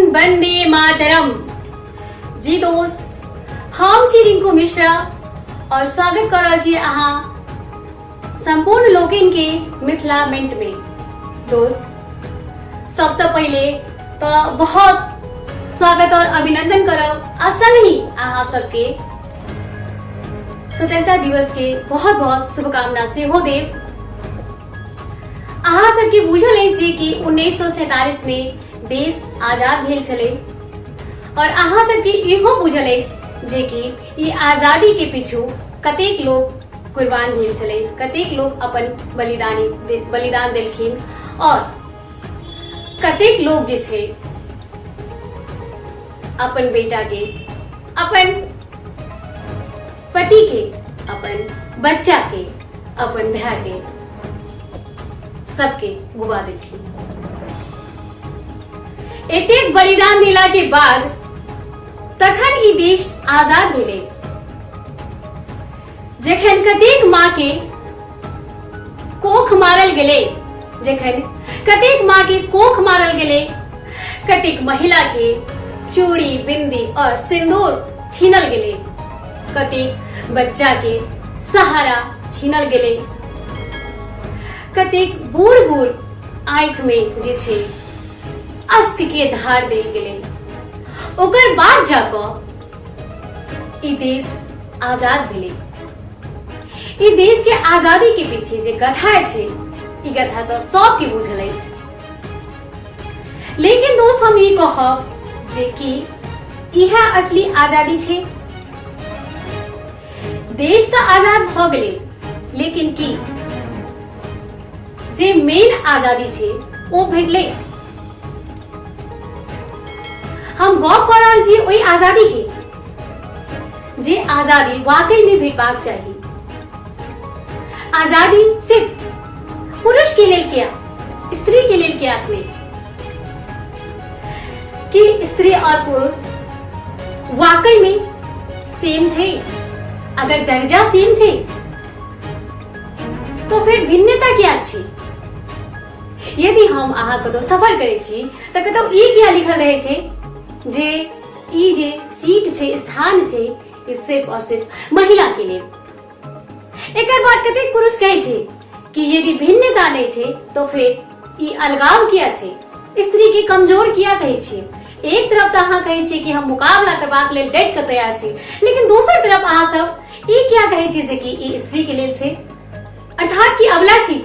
वंदे मातरम। जी दोस्त, हम छी रिंकू मिश्रा और स्वागत कर छी अहाँ संपूर्ण लोगन के मिथिला मिंट में। दोस्त, सबसे पहले तो बहुत स्वागत और अभिनंदन करब आ संग ही अहाँ सबके स्वतंत्रता दिवस के बहुत बहुत शुभकामना से हो देव। अहाँ सबके बुझल है जे कि 1947 में देश आजाद भेल छले और अहाँ सबके इहो बुझल है जे कि ई आजादी के पीछू कतेक लोग कुर्बान भेल छले, कतेक लोग अपन बलिदान देलखिन और कतेक लोग जे छे अपन बेटा के, अपन पति के, अपन बच्चा के, अपन भाई के, सबके गुवा देलखिन। एतेक बलिदान दिला के बाद तखन ई देश आजाद भेले, जखन कतेक माँ के कोख मारल गेले, जखन कतेक माँ के कोख मारल गेले, कतेक महिला के चूड़ी, बिंदी और सिंदूर छीनल गेले, कतेक बच्चा के सहारा छीनल गेले, कतेक बूढ़ बूढ़ आंख में जे छे अश्क के धार देल गेले। ओकर बाद जाकर ई देश आजाद भेले। ई देश के आजादी के पीछे जे कथा छे, ई कथा तो सबके बुझल अछि। लेकिन दोस्त, हम ई कहब जे कि इहा असली आजादी छे। देश तो आजाद भ गेले, लेकिन की जे मेन आजादी छे ओ भेटले। हम गप कर रहल छी ओई आजादी के, जे आजादी वाकई में भेटबाक चाहिए। आजादी सिर्फ पुरुष के लेल किया, स्त्री के लेल किया हुए कि स्त्री और पुरुष वाकई में सेम छे। अगर दर्जा सेम छे तो फिर भिन्नता क्या छे? यदि हम अहाँ कतौ सफर करे छी त कतौ ई किया लिखल रहे छे जे ई जे सीट छे, स्थान छे, ये सिर्फ और सिर्फ महिला के लिए। एकर बाद कतेक पुरुष कहे छे कि यदि भिन्नता नहीं छे तो फिर ई अलगाव किया छे, स्त्री के कमजोर किया कहे छे। एक तरफ तो अहाँ कहे छे कि हम मुकाबला करबाक लेल डट के तैयार छे, लेकिन दोसर तरफ अहाँ सब ई क्या कहे छे जे कि ई स्त्री के लेल छे, अर्थात कि अबला छी।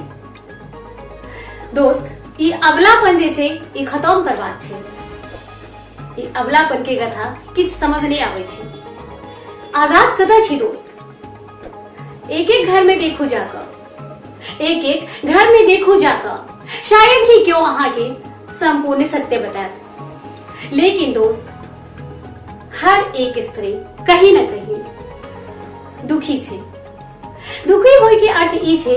दोस्त, ई अबलापन जे छे ई खत्म करबाक छे। ई अबलापन के कथा किछ समझ नहीं आवे छे। आजाद कतऽ छी दोस्त? एक एक घर में देखू जाकर, एक एक घर में देखू जाकर, शायद ही क्यों अहाँ के संपूर्ण सत्य बताए। लेकिन दोस्त, हर एक स्त्री कहीं न कहीं दुखी छे। दुखी होय के अर्थ ई छे,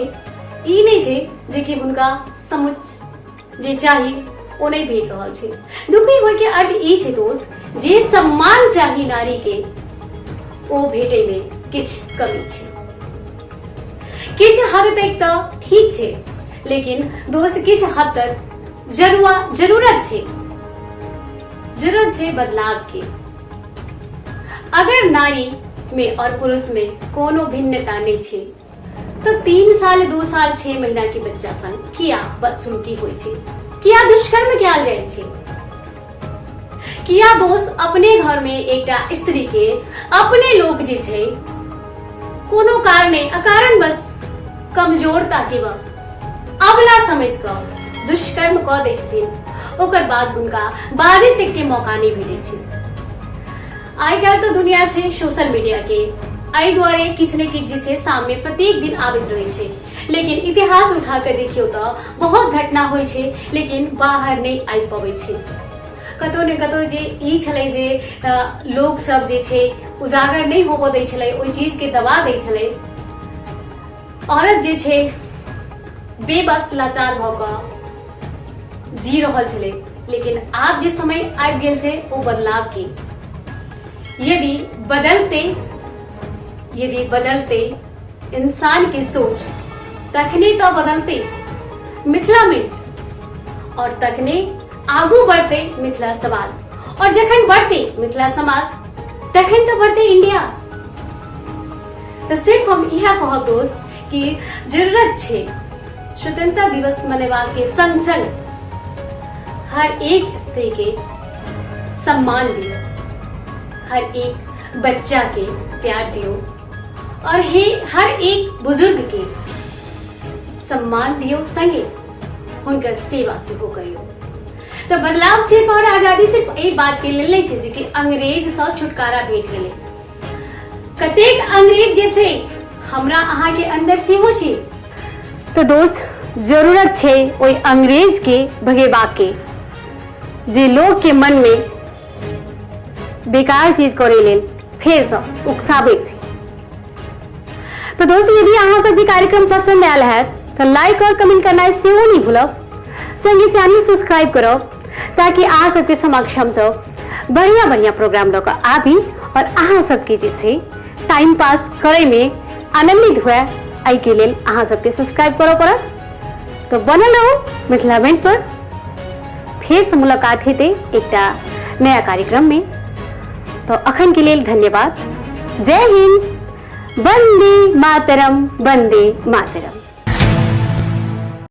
ई नहीं छे जे कि हुनका समुच जे चाही ओ नहीं भेट रहल छे। दुखी होय के अर्थ ई छे दोस्त, जे सम्मान चाही नारी के ओ भेटे में किछ कमी छे। किछ हद तक तो ठीक छे, लेकिन दोस्त किछ हद तक जरूरत छे बदलाव के। अगर नारी में और पुरुष में कोनो भिन्नता नहीं छे तो 3 साल, 2 साल, 6 महीना के बच्चा संग किया बदसलूकी होय छे, किया दुष्कर्म कयल जाय छे, किया दोस्त अपने घर में एकटा स्त्री के अपने लोग जे छे कोनो कारणे अकारण बस कमजोरता के बस अबला समझ कर दुष्कर्म क दै छथिन। ओकर बाद हुनका बाजे तक के मौका नहीं मिले छे। आइ काल्हि तो दुनिया छे सोशल मीडिया के, एहि दुआरे किछ ने किछ जे छे सामने प्रत्येक दिन आबैत रहे छे। लेकिन इतिहास उठा कर देखियो तो बहुत घटना होय छे, लेकिन बाहर नहीं आबि पबै छे। कतौ ने कतौ जे ई छले जे लोग सब जे छे उजागर नहीं होबो दै छले, ओई चीज के दबा दै छले। औरत जे छे बेबस लाचार भ क जी रहल छले। लेकिन आब जे समय आबि गेल छे ओ बदलाव के। यदि बदलते इंसान के सोच, तखने तो बदलते मिथिला में और तखने आगू बढ़ते मिथिला समाज। और जखन बढ़ते मिथिला समाज तखन तो बढ़ते इंडिया। तो सिर्फ हम यह कहब दोस्त कि जरूरत छे स्वतंत्रता दिवस मनेवा के संग संग हर एक स्त्री के सम्मान दियो, हर एक बच्चा के प्यार दियो और हर एक बुजुर्ग के सम्मान दियो, संगे उनकर सेवा सेहो करियो। तो बदलाव सिर्फ और आजादी सिर्फ एक बात के लेल नहीं छै कि अंग्रेज से छुटकारा भेट गेलै। कतेक अंग्रेज जे छै हमरा अहाँ के अंदर सेहो छै। तो दोस्त जरूरत छै ओइ अंग्रेज के भगेबाक के जे लोग के मन में बेकार चीज करे लेल फेर से उकसाबै छै। तो दोस्त यदि अहाँ सबके कार्यक्रम पसंद आयल है तो लाइक और कमेंट करना सेहो नहीं भूलब, संगे चैनल सब्सक्राइब करब ताकि अहाँ सबके समक्ष हम सब बढ़िया बढ़िया प्रोग्राम लऽ कऽ आबी और अहाँ सबके जे छै टाइम पास करे में आनंदित हुए। एहि के लेल अहाँ सबके सब्सक्राइब करऽ पड़त। तो बनल रहू मिथिला बेंट पर, फिर से मुलाकात हेतै एकटा नया कार्यक्रम में। तो अखन के लिए धन्यवाद। जय हिंद, वंदे मातरम, वंदे मातरम।